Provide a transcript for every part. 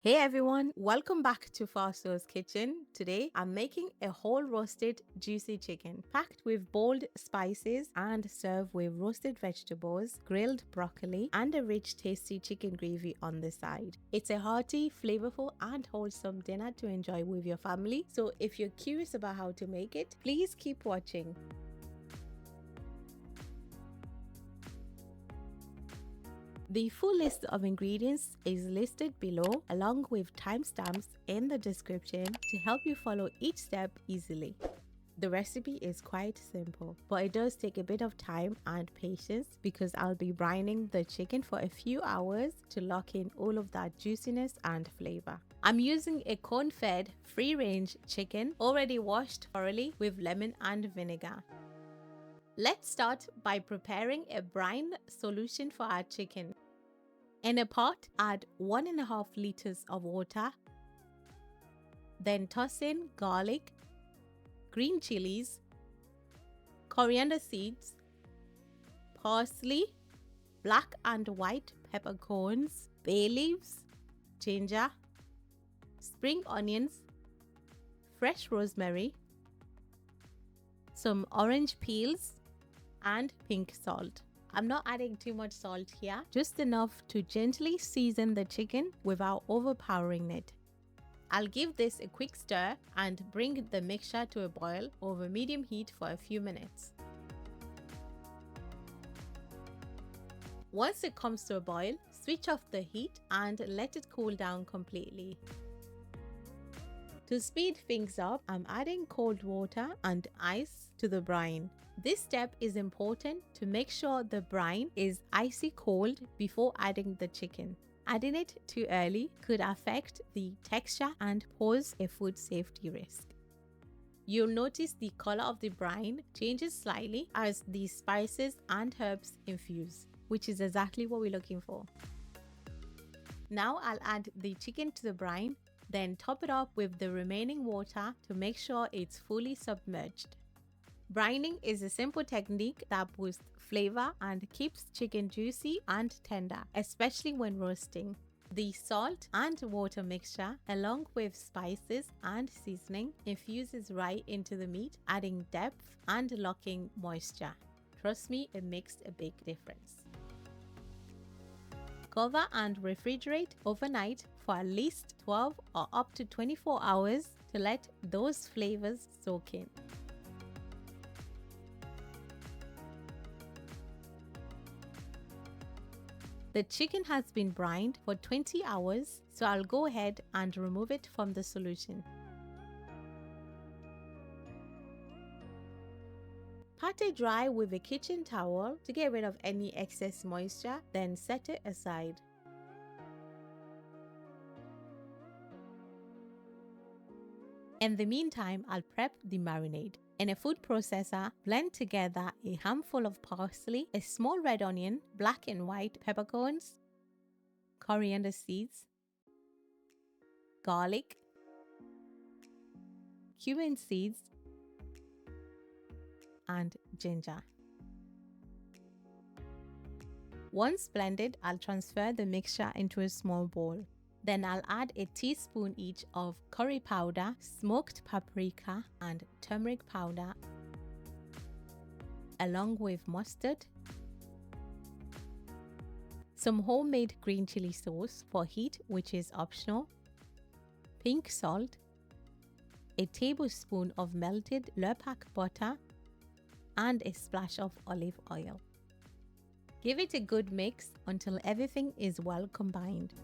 Hey everyone, welcome back to Foster's Kitchen. Today I'm making a whole roasted juicy chicken packed with bold spices and served with roasted vegetables, grilled broccoli, and a rich tasty chicken gravy on the side. It's a hearty, flavorful, and wholesome dinner to enjoy with your family. So if you're curious about how to make it, please keep watching. The full list of ingredients is listed below along with timestamps in the description to help you follow each step easily. The recipe is quite simple, but it does take a bit of time and patience because I'll be brining the chicken for a few hours to lock in all of that juiciness and flavor. I'm using a corn-fed, free-range chicken already washed thoroughly with lemon and vinegar. Let's start by preparing a brine solution for our chicken. In a pot, add 1.5 liters of water. Then toss in garlic, green chilies, coriander seeds, parsley, black and white peppercorns, bay leaves, ginger, spring onions, fresh rosemary, some orange peels, and pink salt. I'm not adding too much salt here, just enough to gently season the chicken without overpowering it. I'll give this a quick stir and bring the mixture to a boil over medium heat for a few minutes. Once it comes to a boil, switch off the heat and let it cool down completely. To speed things up, I'm adding cold water and ice to the brine. This step is important to make sure the brine is icy cold before adding the chicken. Adding it too early could affect the texture and pose a food safety risk. You'll notice the color of the brine changes slightly as the spices and herbs infuse, which is exactly what we're looking for. Now I'll add the chicken to the brine, then top it up with the remaining water to make sure it's fully submerged. Brining is a simple technique that boosts flavor and keeps chicken juicy and tender, especially when roasting. The salt and water mixture, along with spices and seasoning, infuses right into the meat, adding depth and locking moisture. Trust me, it makes a big difference. Cover and refrigerate overnight for at least 12 or up to 24 hours to let those flavors soak in. The chicken has been brined for 20 hours, so I'll go ahead and remove it from the solution. Pat it dry with a kitchen towel to get rid of any excess moisture, then set it aside. In the meantime, I'll prep the marinade. In a food processor, blend together a handful of parsley, a small red onion, black and white peppercorns, coriander seeds, garlic, cumin seeds, and ginger. Once blended, I'll transfer the mixture into a small bowl. Then I'll add a teaspoon each of curry powder, smoked paprika, and turmeric powder, along with mustard, some homemade green chili sauce for heat, which is optional, pink salt, a tablespoon of melted flavour-packed butter, and a splash of olive oil. Give it a good mix until everything is well combined.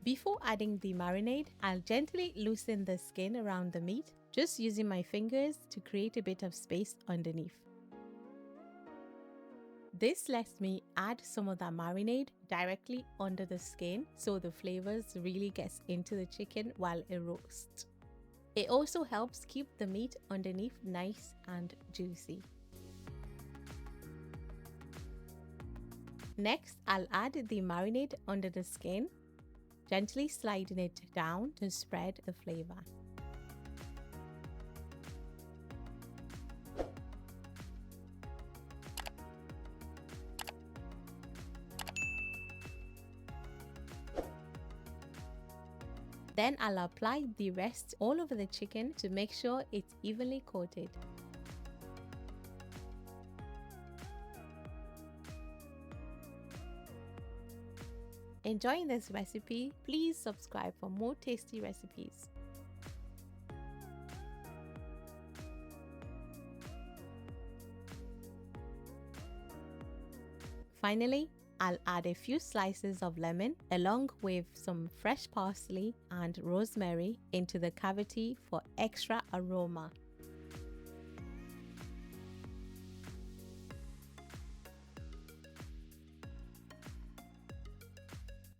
Before adding the marinade, I'll gently loosen the skin around the meat, just using my fingers to create a bit of space underneath. This lets me add some of that marinade directly under the skin so the flavors really gets into the chicken while it roasts. It also helps keep the meat underneath nice and juicy. Next, I'll add the marinade under the skin, gently sliding it down to spread the flavor. Then I'll apply the rest all over the chicken to make sure it's evenly coated. Enjoying this recipe? Please subscribe for more tasty recipes. Finally, I'll add a few slices of lemon along with some fresh parsley and rosemary into the cavity for extra aroma.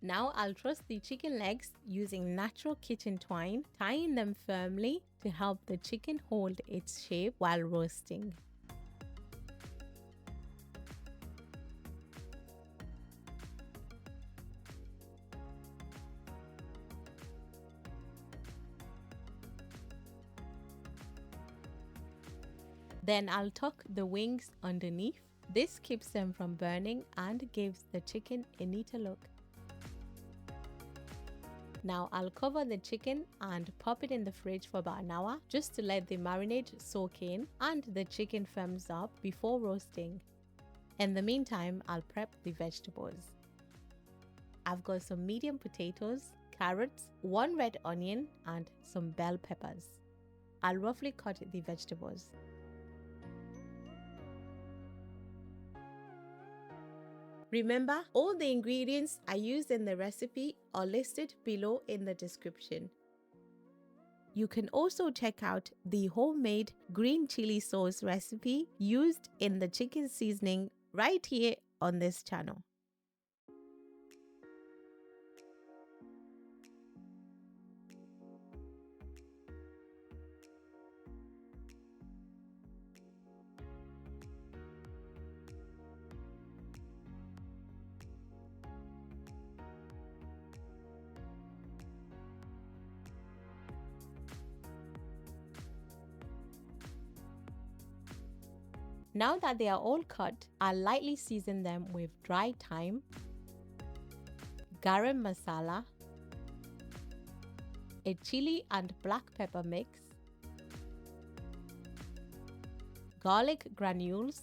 Now I'll truss the chicken legs using natural kitchen twine, tying them firmly to help the chicken hold its shape while roasting. Then I'll tuck the wings underneath. This keeps them from burning and gives the chicken a neater look. Now I'll cover the chicken and pop it in the fridge for about an hour just to let the marinade soak in and the chicken firms up before roasting. In the meantime, I'll prep the vegetables. I've got some medium potatoes, carrots, 1 red onion and some bell peppers. I'll roughly cut the vegetables. Remember, all the ingredients I used in the recipe are listed below in the description. You can also check out the homemade green chili sauce recipe used in the chicken seasoning right here on this channel. Now that they are all cut, I'll lightly season them with dry thyme, garam masala, a chili and black pepper mix, garlic granules,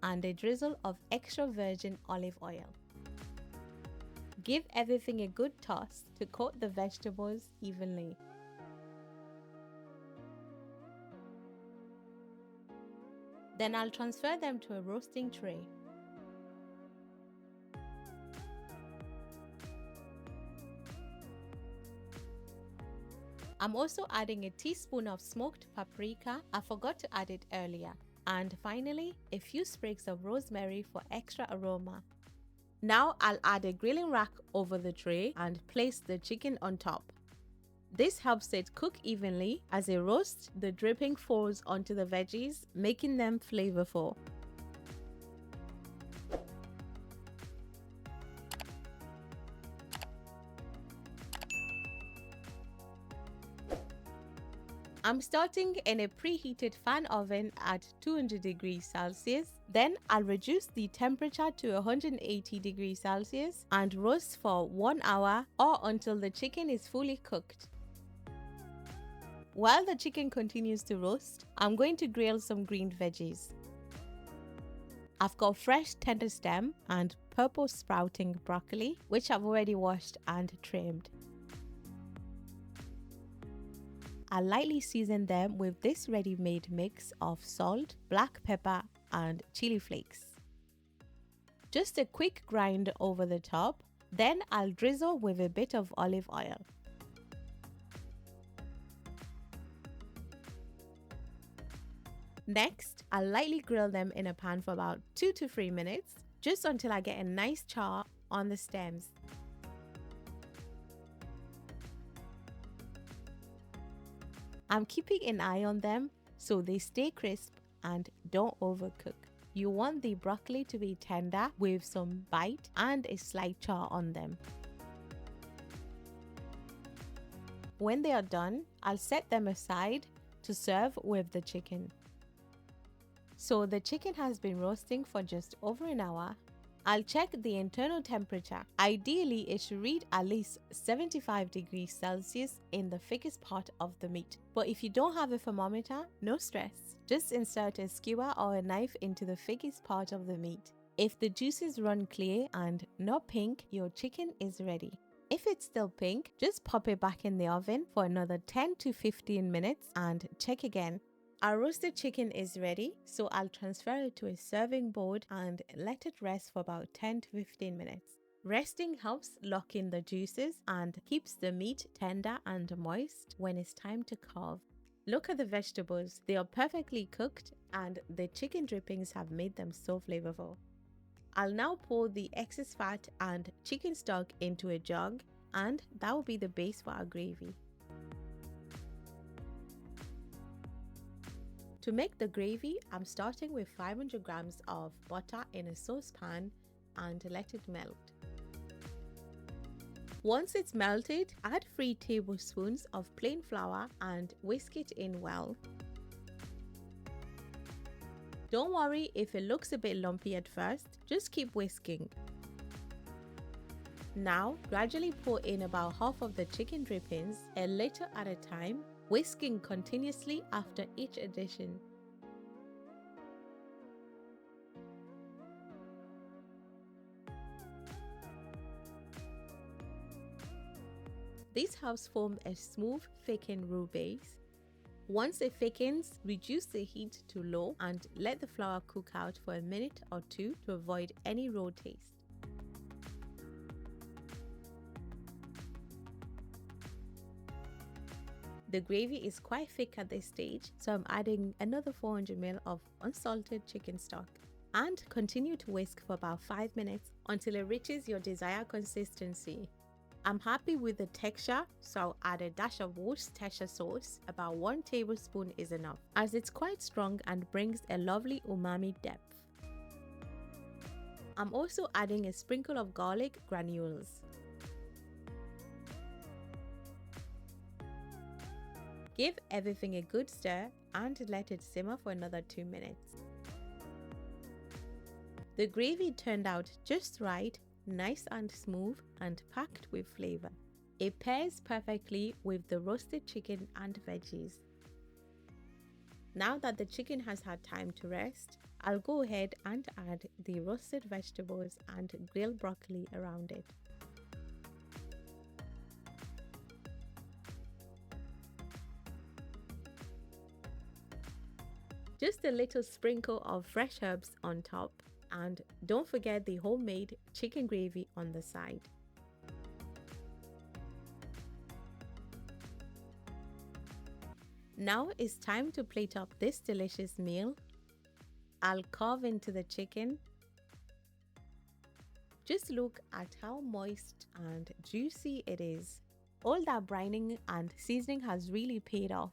and a drizzle of extra virgin olive oil. Give everything a good toss to coat the vegetables evenly. Then I'll transfer them to a roasting tray. I'm also adding a teaspoon of smoked paprika. I forgot to add it earlier. And finally, a few sprigs of rosemary for extra aroma. Now I'll add a grilling rack over the tray and place the chicken on top. This helps it cook evenly. As it roasts, the dripping falls onto the veggies, making them flavorful. I'm starting in a preheated fan oven at 200 degrees Celsius. Then I'll reduce the temperature to 180 degrees Celsius and roast for 1 hour or until the chicken is fully cooked. While the chicken continues to roast, I'm going to grill some green veggies. I've got fresh tender stem and purple sprouting broccoli, which I've already washed and trimmed. I'll lightly season them with this ready-made mix of salt, black pepper, and chili flakes. Just a quick grind over the top, then I'll drizzle with a bit of olive oil. Next, I'll lightly grill them in a pan for about 2 to 3 minutes, just until I get a nice char on the stems. I'm keeping an eye on them so they stay crisp and don't overcook. You want the broccoli to be tender with some bite and a slight char on them. When they are done, I'll set them aside to serve with the chicken. So the chicken has been roasting for just over an hour. I'll check the internal temperature. Ideally, it should read at least 75 degrees Celsius in the thickest part of the meat. But if you don't have a thermometer, no stress. Just insert a skewer or a knife into the thickest part of the meat. If the juices run clear and not pink, your chicken is ready. If it's still pink, just pop it back in the oven for another 10 to 15 minutes and check again. Our roasted chicken is ready, so I'll transfer it to a serving board and let it rest for about 10 to 15 minutes. Resting helps lock in the juices and keeps the meat tender and moist when it's time to carve. Look at the vegetables, they are perfectly cooked and the chicken drippings have made them so flavorful. I'll now pour the excess fat and chicken stock into a jug, and that will be the base for our gravy. To make the gravy, I'm starting with 500 grams of butter in a saucepan and let it melt. Once it's melted, add 3 tablespoons of plain flour and whisk it in well. Don't worry if it looks a bit lumpy at first, just keep whisking. Now, gradually pour in about half of the chicken drippings, a little at a time, whisking continuously after each addition. This helps form a smooth, thickened roux base. Once it thickens, reduce the heat to low and let the flour cook out for a minute or two to avoid any raw taste. The gravy is quite thick at this stage, so I'm adding another 400 ml of unsalted chicken stock. And continue to whisk for about 5 minutes until it reaches your desired consistency. I'm happy with the texture, so I'll add a dash of Worcestershire sauce. About 1 tablespoon is enough, as it's quite strong and brings a lovely umami depth. I'm also adding a sprinkle of garlic granules. Give everything a good stir and let it simmer for another 2 minutes. The gravy turned out just right, nice and smooth and packed with flavor. It pairs perfectly with the roasted chicken and veggies. Now that the chicken has had time to rest, I'll go ahead and add the roasted vegetables and grilled broccoli around it. Just a little sprinkle of fresh herbs on top, and don't forget the homemade chicken gravy on the side. Now it's time to plate up this delicious meal. I'll carve into the chicken. Just look at how moist and juicy it is. All that brining and seasoning has really paid off.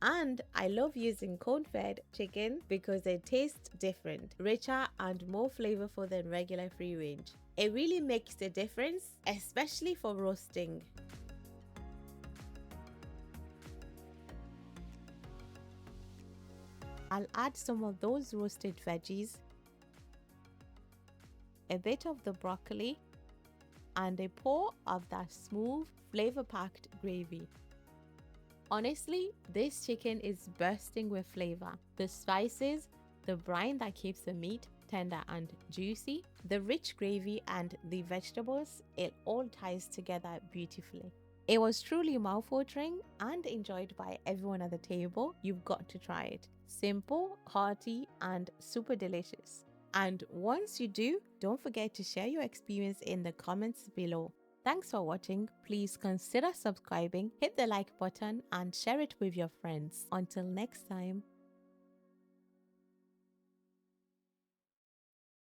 And I love using cone-fed chicken because it tastes different, richer and more flavorful than regular free range. It really makes a difference, especially for roasting. I'll add some of those roasted veggies, a bit of the broccoli, and a pour of that smooth, flavor-packed gravy. Honestly, this chicken is bursting with flavor. The spices, the brine that keeps the meat tender and juicy, the rich gravy and the vegetables, it all ties together beautifully. It was truly mouth-watering and enjoyed by everyone at the table. You've got to try it. Simple, hearty, and super delicious. And once you do, don't forget to share your experience in the comments below. Thanks for watching. Please consider subscribing, hit the like button and share it with your friends. Until next time.